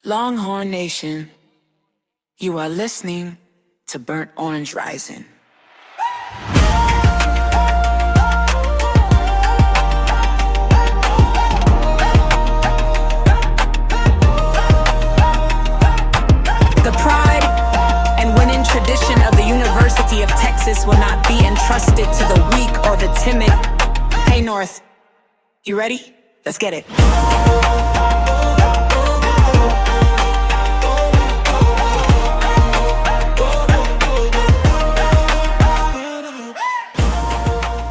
Longhorn Nation, you are listening to Burnt Orange Rising. The pride and winning tradition of the University of Texas will not be entrusted to the weak or the timid. Hey North, you ready? Let's get it.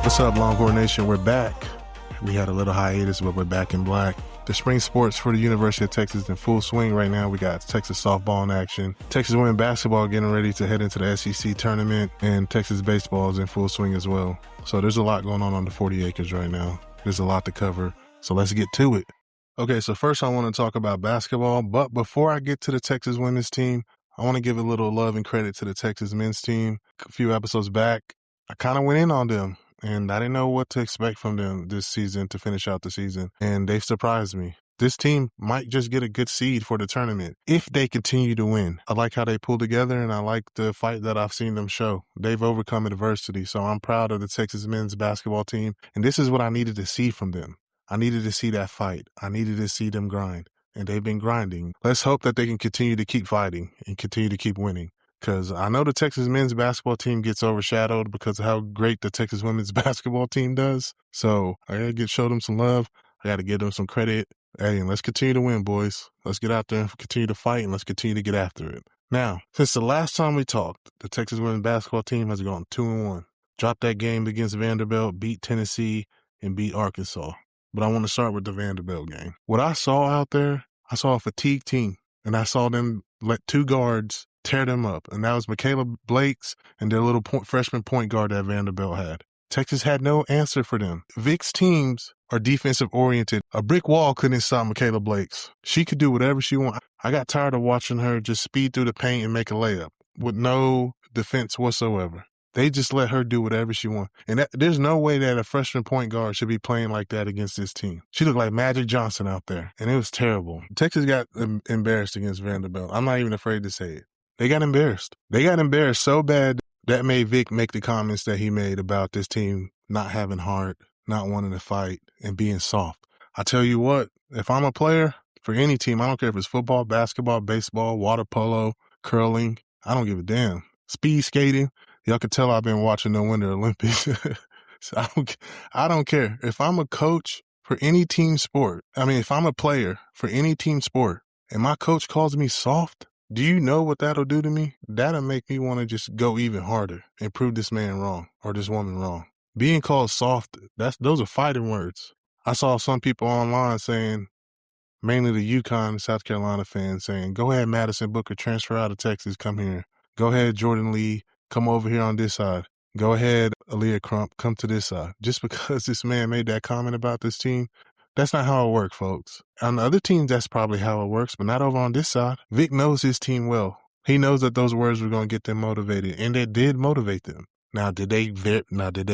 What's up, Longhorn Nation? We're back. We had a little hiatus, but we're back in black. The spring sports for the University of Texas in full swing right now. We got Texas softball in action, Texas women basketball getting ready to head into the SEC tournament, and Texas baseball is in full swing as well. So there's a lot going on the 40 acres right now. There's a lot to cover, so let's get to it. Okay, so first I want to talk about basketball, but before I get to the Texas women's team, I want to give a little love and credit to the Texas men's team. A few episodes back, I kind of went in on them. And I didn't know what to expect from them this season to finish out the season. And they've surprised me. This team might just get a good seed for the tournament if they continue to win. I like how they pull together, and I like the fight that I've seen them show. They've overcome adversity, so I'm proud of the Texas men's basketball team. And this is what I needed to see from them. I needed to see that fight. I needed to see them grind. And they've been grinding. Let's hope that they can continue to keep fighting and continue to keep winning. Because I know the Texas men's basketball team gets overshadowed because of how great the Texas women's basketball team does. So I got to show them some love. I got to give them some credit. Hey, and let's continue to win, boys. Let's get out there and continue to fight, and let's continue to get after it. Now, since the last time we talked, the Texas women's basketball team has gone 2-1. Dropped that game against Vanderbilt, beat Tennessee, and beat Arkansas. But I want to start with the Vanderbilt game. What I saw out there, I saw a fatigued team, and I saw them let two guards tear them up, and that was Michaela Blakes and their little freshman point guard that Vanderbilt had. Texas had no answer for them. Vic's teams are defensive-oriented. A brick wall couldn't stop Michaela Blakes. She could do whatever she wanted. I got tired of watching her just speed through the paint and make a layup with no defense whatsoever. They just let her do whatever she wants. And there's no way that a freshman point guard should be playing like that against this team. She looked like Magic Johnson out there, and it was terrible. Texas got embarrassed against Vanderbilt. I'm not even afraid to say it. They got embarrassed. They got embarrassed so bad that made Vic make the comments that he made about this team not having heart, not wanting to fight, and being soft. I tell you what, if I'm a player for any team, I don't care if it's football, basketball, baseball, water polo, curling, I don't give a damn. Speed skating, y'all can tell I've been watching the Winter Olympics. So I don't care. If I'm a coach for any team sport, if I'm a player for any team sport, and my coach calls me soft, do you know what that'll do to me? That'll make me want to just go even harder and prove this man wrong or this woman wrong. Being called soft, those are fighting words. I saw some people online saying, mainly the UConn South Carolina fans, saying, go ahead, Madison Booker, transfer out of Texas, come here. Go ahead, Jordan Lee, come over here on this side. Go ahead, Aaliyah Crump, come to this side. Just because this man made that comment about this team, that's not how it works, folks. On the other teams, that's probably how it works, but not over on this side. Vic knows his team well. He knows that those words were going to get them motivated, and they did motivate them. Now, did they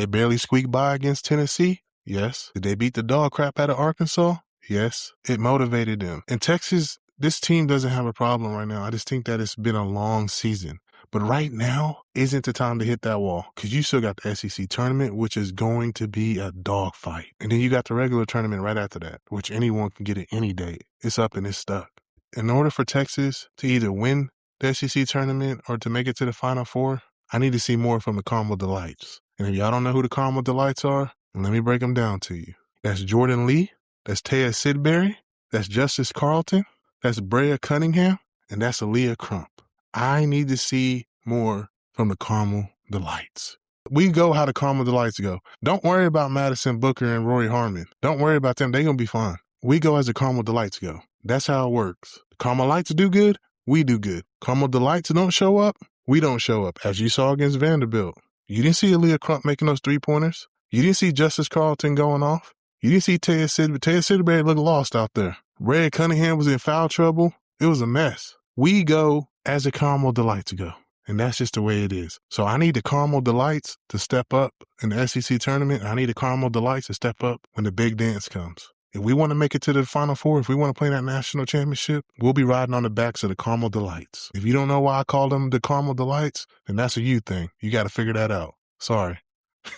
barely squeak by against Tennessee? Yes. Did they beat the dog crap out of Arkansas? Yes. It motivated them. In Texas, this team doesn't have a problem right now. I just think that it's been a long season. But right now isn't the time to hit that wall because you still got the SEC tournament, which is going to be a dogfight. And then you got the regular tournament right after that, which anyone can get it any day. It's up and it's stuck. In order for Texas to either win the SEC tournament or to make it to the Final Four, I need to see more from the Caramel Delights. And if y'all don't know who the Caramel Delights are, let me break them down to you. That's Jordan Lee, that's Taya Sidbury, that's Justice Carlton, that's Brea Cunningham, and that's Aaliyah Crump. I need to see more from the Caramel Delights. We go how the Caramel Delights go. Don't worry about Madison Booker and Rory Harmon. Don't worry about them. They're going to be fine. We go as the Caramel Delights go. That's how it works. The Carmelites do good, we do good. Caramel Delights don't show up, we don't show up. As you saw against Vanderbilt. You didn't see Aaliyah Crump making those three-pointers. You didn't see Justice Carlton going off. You didn't see Taya Sidbury. Taya Sidbury looked lost out there. Brea Cunningham was in foul trouble. It was a mess. We go as the Caramel Delights go. And that's just the way it is. So I need the Caramel Delights to step up in the SEC tournament. I need the Caramel Delights to step up when the big dance comes. If we want to make it to the Final Four, if we want to play that national championship, we'll be riding on the backs of the Caramel Delights. If you don't know why I call them the Caramel Delights, then that's a you thing. You got to figure that out. Sorry.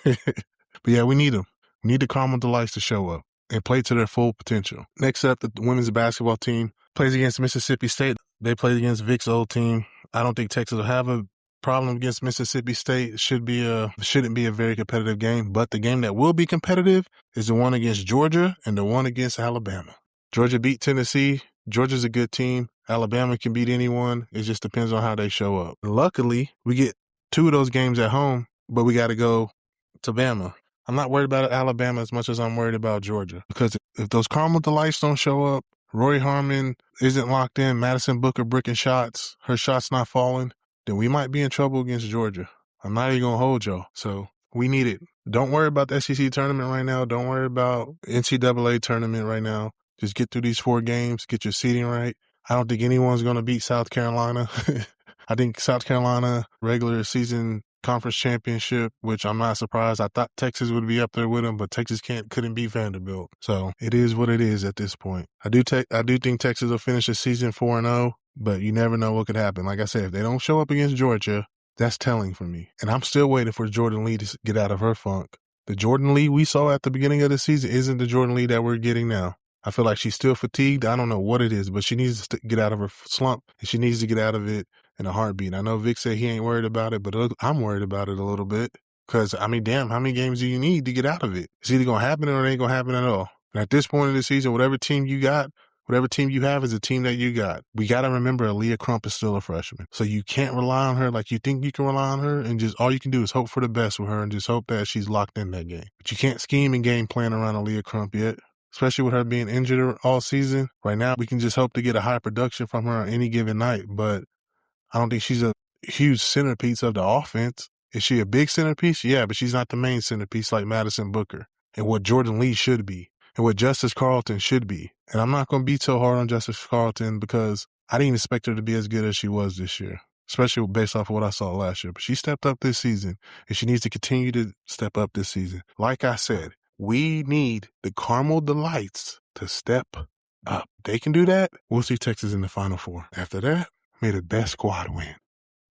But yeah, we need them. We need the Caramel Delights to show up and play to their full potential. Next up, the women's basketball team plays against Mississippi State. They played against Vic's old team. I don't think Texas will have a problem against Mississippi State. Shouldn't be a very competitive game, but the game that will be competitive is the one against Georgia and the one against Alabama. Georgia beat Tennessee. Georgia's a good team. Alabama can beat anyone. It just depends on how they show up. Luckily, we get 2 of those games at home, but we got to go to Bama. I'm not worried about Alabama as much as I'm worried about Georgia, because if those Caramel Delights don't show up, Roy Harmon isn't locked in, Madison Booker bricking shots, her shot's not falling, then we might be in trouble against Georgia. I'm not even going to hold y'all. So we need it. Don't worry about the SEC tournament right now. Don't worry about NCAA tournament right now. Just get through these 4 games, get your seeding right. I don't think anyone's going to beat South Carolina. I think South Carolina regular season conference championship, which I'm not surprised. I thought Texas would be up there with them, but Texas couldn't beat Vanderbilt. So it is what it is at this point. I do think Texas will finish the season 4-0, but you never know what could happen. Like I said, if they don't show up against Georgia, that's telling for me. And I'm still waiting for Jordan Lee to get out of her funk. The Jordan Lee we saw at the beginning of the season isn't the Jordan Lee that we're getting now. I feel like she's still fatigued. I don't know what it is, but she needs to get out of her slump, and she needs to get out of it in a heartbeat. I know Vic said he ain't worried about it, but I'm worried about it a little bit. Because, I mean, damn, how many games do you need to get out of it? It's either going to happen or it ain't going to happen at all. And at this point in the season, whatever team you have is the team that you got. We got to remember Aaliyah Crump is still a freshman. So you can't rely on her like you think you can rely on her, and just all you can do is hope for the best with her and just hope that she's locked in that game. But you can't scheme and game plan around Aaliyah Crump yet, especially with her being injured all season. Right now, we can just hope to get a high production from her on any given night, but I don't think she's a huge centerpiece of the offense. Is she a big centerpiece? Yeah, but she's not the main centerpiece like Madison Booker and what Jordan Lee should be and what Justice Carlton should be. And I'm not going to be so hard on Justice Carlton because I didn't expect her to be as good as she was this year, especially based off of what I saw last year. But she stepped up this season, and she needs to continue to step up this season. Like I said, we need the Caramel Delights to step up. They can do that. We'll see Texas in the Final Four. After that, may the best squad win.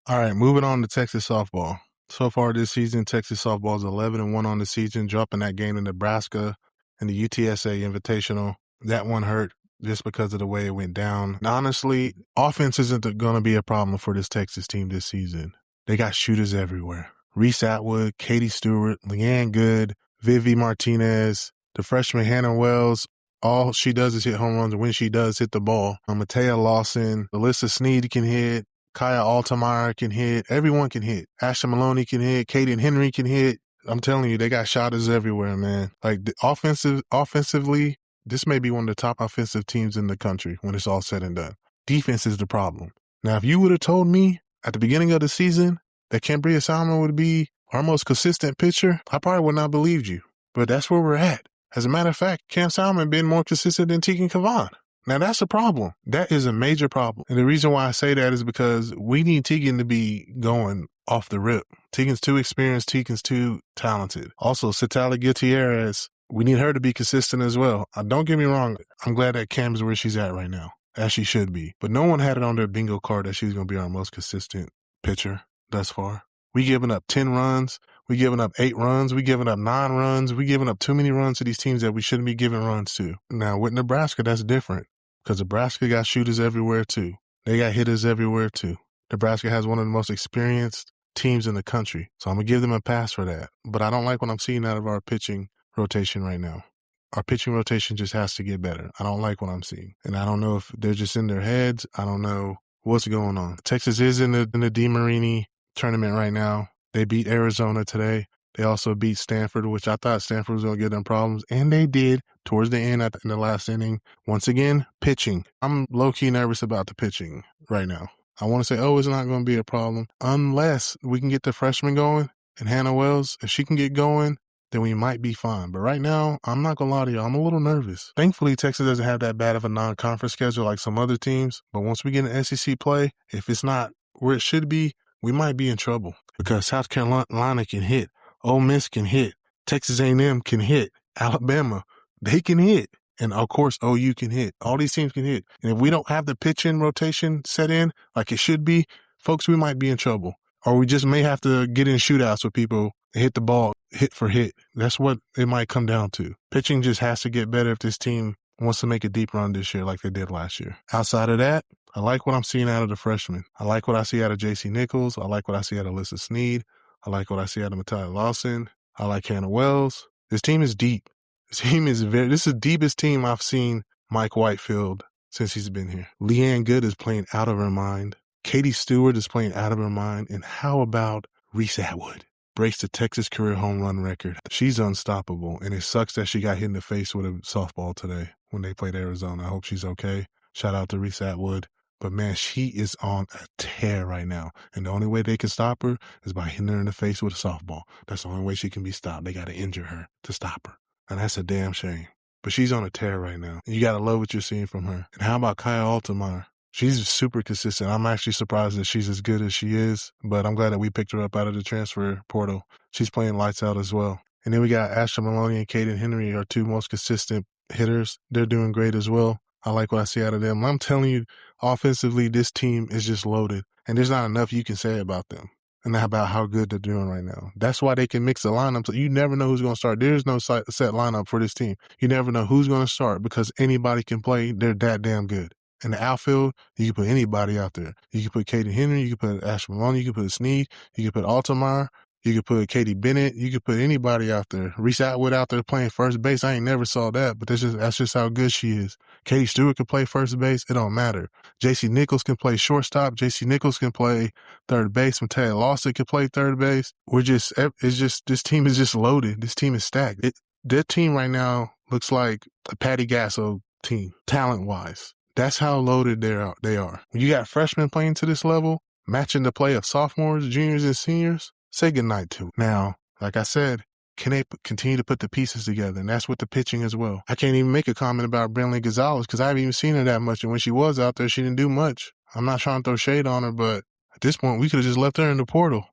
All right, moving on to Texas softball. So far this season, Texas softball is 11-1 on the season, dropping that game to Nebraska in the UTSA Invitational. That one hurt just because of the way it went down. And honestly, offense isn't going to be a problem for this Texas team this season. They got shooters everywhere. Reese Atwood, Katie Stewart, Leanne Good, Vivi Martinez, the freshman Hannah Wells. All she does is hit home runs when she does hit the ball. Matea Lawson, Alyssa Sneed can hit. Kaya Altamire can hit. Everyone can hit. Ashley Maloney can hit. Kaden Henry can hit. I'm telling you, they got shotters everywhere, man. Like offensively, this may be one of the top offensive teams in the country when it's all said and done. Defense is the problem. Now, if you would have told me at the beginning of the season that Cambria Salmon would be our most consistent pitcher, I probably would not have believed you. But that's where we're at. As a matter of fact, Cam Salmon been more consistent than Tegan Kavan. Now, that's a problem. That is a major problem. And the reason why I say that is because we need Tegan to be going off the rip. Tegan's too experienced. Tegan's too talented. Also, Satali Gutierrez, we need her to be consistent as well. Don't get me wrong. I'm glad that Cam's where she's at right now, as she should be. But no one had it on their bingo card that she's going to be our most consistent pitcher thus far. We giving up 10 runs. We giving up 8 runs. We giving up 9 runs. We giving up too many runs to these teams that we shouldn't be giving runs to. Now, with Nebraska, that's different because Nebraska got shooters everywhere too. They got hitters everywhere too. Nebraska has one of the most experienced teams in the country. So I'm going to give them a pass for that. But I don't like what I'm seeing out of our pitching rotation right now. Our pitching rotation just has to get better. I don't like what I'm seeing. And I don't know if they're just in their heads. I don't know what's going on. Texas is in the DeMarini tournament right now. They beat Arizona today. They also beat Stanford, which I thought Stanford was going to give them problems. And they did towards the end in the last inning. Once again, pitching. I'm low-key nervous about the pitching right now. I want to say, it's not going to be a problem unless we can get the freshman going. And Hannah Wells, if she can get going, then we might be fine. But right now, I'm not going to lie to you, I'm a little nervous. Thankfully, Texas doesn't have that bad of a non-conference schedule like some other teams. But once we get in SEC play, if it's not where it should be, we might be in trouble. Because South Carolina can hit. Ole Miss can hit. Texas A&M can hit. Alabama, they can hit. And of course, OU can hit. All these teams can hit. And if we don't have the pitching rotation set in like it should be, folks, we might be in trouble. Or we just may have to get in shootouts with people and hit the ball hit for hit. That's what it might come down to. Pitching just has to get better if this team wants to make a deep run this year like they did last year. Outside of that, I like what I'm seeing out of the freshmen. I like what I see out of J.C. Nichols. I like what I see out of Alyssa Sneed. I like what I see out of Matai Lawson. I like Hannah Wells. This team is deep. This is the deepest team I've seen Mike Whitefield since he's been here. Leanne Good is playing out of her mind. Katie Stewart is playing out of her mind. And how about Reese Atwood? Breaks the Texas career home run record. She's unstoppable, and it sucks that she got hit in the face with a softball today when they played Arizona. I hope she's okay. Shout out to Reese Atwood. But, man, she is on a tear right now, and the only way they can stop her is by hitting her in the face with a softball. That's the only way she can be stopped. They got to injure her to stop her, and that's a damn shame. But she's on a tear right now, and you got to love what you're seeing from her. And how about Kaya Altamar? She's super consistent. I'm actually surprised that she's as good as she is, but I'm glad that we picked her up out of the transfer portal. She's playing lights out as well. And then we got Ashley Maloney and Kaden Henry, our two most consistent hitters. They're doing great as well. I like what I see out of them. I'm telling you, offensively, this team is just loaded, and there's not enough you can say about them and about how good they're doing right now. That's why they can mix the lineups. You never know who's going to start. There's no set lineup for this team. You never know who's going to start because anybody can play. They're that damn good. In the outfield, you can put anybody out there. You can put Kaden Henry, you can put Ashley Maloney, you can put Sneed, you can put Altamar, you can put Katie Bennett, you can put anybody out there. Reese Atwood out there playing first base. I ain't never saw that, but that's just how good she is. Katie Stewart can play first base. It don't matter. J.C. Nichols can play shortstop. J.C. Nichols can play third base. Matea Lawson can play third base. This team is just loaded. This team is stacked. Their team right now looks like a Patty Gasso team, talent-wise. That's how loaded they are. When you got freshmen playing to this level, matching the play of sophomores, juniors, and seniors, say goodnight to. Now, like I said, can they continue to put the pieces together? And that's with the pitching as well. I can't even make a comment about Brinley Gonzalez because I haven't even seen her that much. And when she was out there, she didn't do much. I'm not trying to throw shade on her, but at this point, we could have just left her in the portal.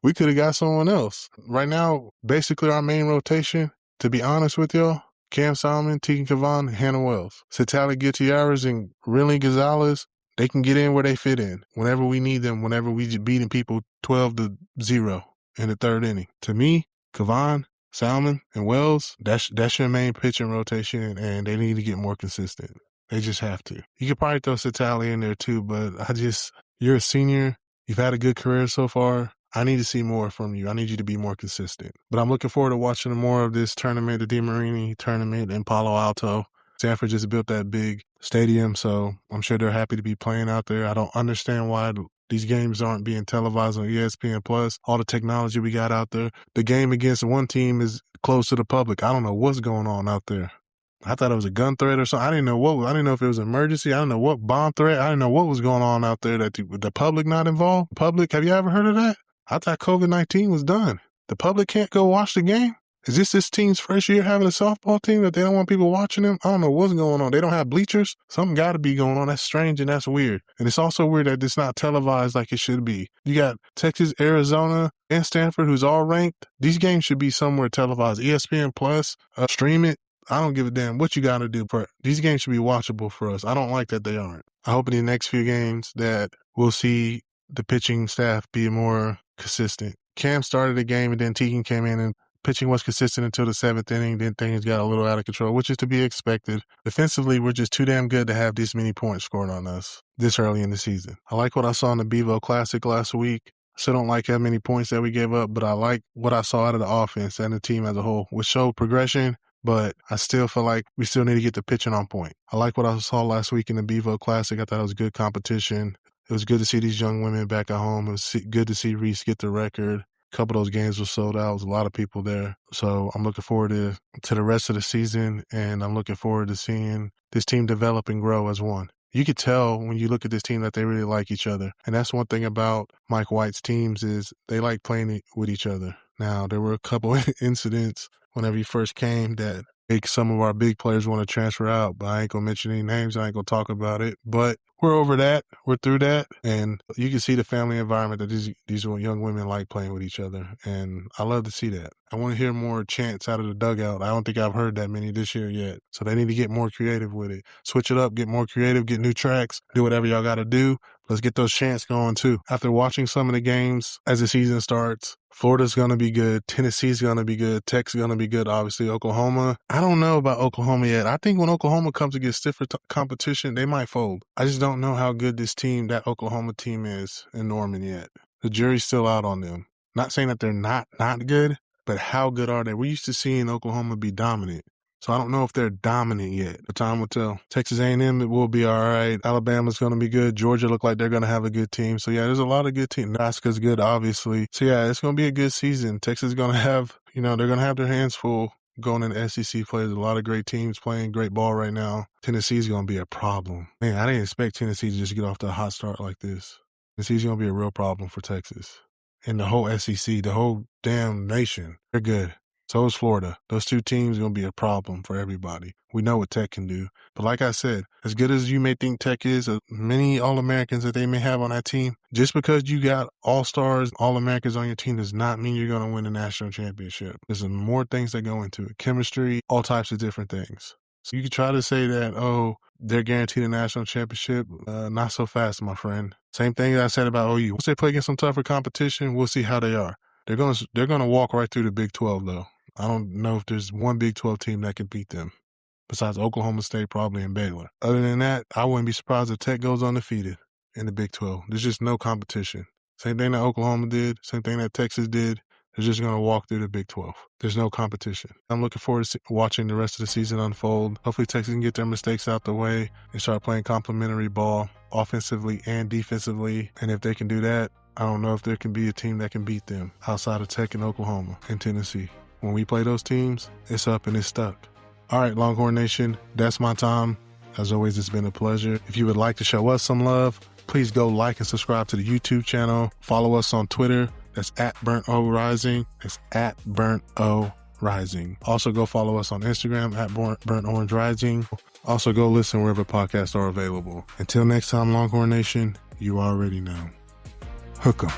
We could have got someone else. Right now, basically our main rotation, to be honest with y'all, Cam Solomon, Tegan Kavan, Hannah Wells. Satali Gutierrez and Brinley Gonzalez, they can get in where they fit in whenever we need them, whenever we beating people 12-0 in the third inning. To me, Kavan, Salmon, and Wells, that's your main pitching rotation, and they need to get more consistent. They just have to. You could probably throw Satali in there too, but you're a senior. You've had a good career so far. I need to see more from you. I need you to be more consistent. But I'm looking forward to watching more of this tournament, the DeMarini tournament in Palo Alto. Stanford just built that big stadium, so I'm sure they're happy to be playing out there. I don't understand why these games aren't being televised on ESPN+. All the technology we got out there. The game against one team is closed to the public. I don't know what's going on out there. I thought it was a gun threat or something. I didn't know if it was an emergency. I didn't know what bomb threat. I didn't know what was going on out there that the public not involved. Public, have you ever heard of that? I thought COVID-19 was done. The public can't go watch the game? Is this team's first year having a softball team that they don't want people watching them? I don't know what's going on. They don't have bleachers? Something got to be going on. That's strange and that's weird. And it's also weird that it's not televised like it should be. You got Texas, Arizona, and Stanford, who's all ranked. These games should be somewhere televised. ESPN Plus, stream it. I don't give a damn what you got to do. These games should be watchable for us. I don't like that they aren't. I hope in the next few games that we'll see the pitching staff be more consistent. Cam started the game and then Tegan came in and pitching was consistent until the seventh inning. Then things got a little out of control, which is to be expected. Defensively, we're just too damn good to have this many points scored on us this early in the season. I like what I saw in the Bevo Classic last week. Still don't like how many points that we gave up, but I like what I saw out of the offense and the team as a whole, which showed progression. But I still feel like we still need to get the pitching on point. I like what I saw last week in the Bevo Classic. I thought it was good competition. It was good to see these young women back at home. It was good to see Reese get the record. A couple of those games were sold out. There was a lot of people there. So I'm looking forward to the rest of the season, and I'm looking forward to seeing this team develop and grow as one. You could tell when you look at this team that they really like each other. And that's one thing about Mike White's teams is they like playing with each other. Now, there were a couple incidents whenever he first came that make some of our big players want to transfer out, but I ain't going to mention any names. I ain't going to talk about it. But we're over that. We're through that. And you can see the family environment that these young women like playing with each other. And I love to see that. I want to hear more chants out of the dugout. I don't think I've heard that many this year yet. So they need to get more creative with it. Switch it up, get more creative, get new tracks, do whatever y'all got to do. Let's get those chants going too. After watching some of the games as the season starts, Florida's going to be good. Tennessee's going to be good. Tech's going to be good. Obviously, Oklahoma. I don't know about Oklahoma yet. I think when Oklahoma comes against stiffer competition, they might fold. I just don't know how good this team, that Oklahoma team is in Norman yet. The jury's still out on them. Not saying that they're not good, but how good are they? We're used to seeing Oklahoma be dominant. So I don't know if they're dominant yet. The time will tell. Texas A&M, it will be all right. Alabama's going to be good. Georgia look like they're going to have a good team. So, yeah, there's a lot of good teams. Nebraska's good, obviously. So, yeah, it's going to be a good season. Texas is going to have, they're going to have their hands full going into SEC play. There's a lot of great teams playing great ball right now. Tennessee's going to be a problem. Man, I didn't expect Tennessee to just get off to a hot start like this. Tennessee's going to be a real problem for Texas. And the whole SEC, the whole damn nation, they're good. So is Florida. Those two teams are going to be a problem for everybody. We know what Tech can do. But like I said, as good as you may think Tech is, many All-Americans that they may have on that team, just because you got All-Stars, All-Americans on your team does not mean you're going to win a national championship. There's more things that go into it. Chemistry, all types of different things. So you could try to say that, they're guaranteed a national championship. Not so fast, my friend. Same thing that I said about OU. Once they play against some tougher competition, we'll see how they are. They're gonna walk right through the Big 12, though. I don't know if there's one Big 12 team that can beat them, besides Oklahoma State probably and Baylor. Other than that, I wouldn't be surprised if Tech goes undefeated in the Big 12. There's just no competition. Same thing that Oklahoma did, same thing that Texas did. They're just going to walk through the Big 12. There's no competition. I'm looking forward to watching the rest of the season unfold. Hopefully Texas can get their mistakes out the way and start playing complementary ball offensively and defensively. And if they can do that, I don't know if there can be a team that can beat them outside of Tech and Oklahoma and Tennessee. When we play those teams, it's up and it's stuck. All right, Longhorn Nation, that's my time. As always, it's been a pleasure. If you would like to show us some love, please go like and subscribe to the YouTube channel. Follow us on Twitter. That's @BurntORising. That's @BurntORising. Also, go follow us on Instagram @BurntOrangeRising. Also, go listen wherever podcasts are available. Until next time, Longhorn Nation, you already know. Hook 'em.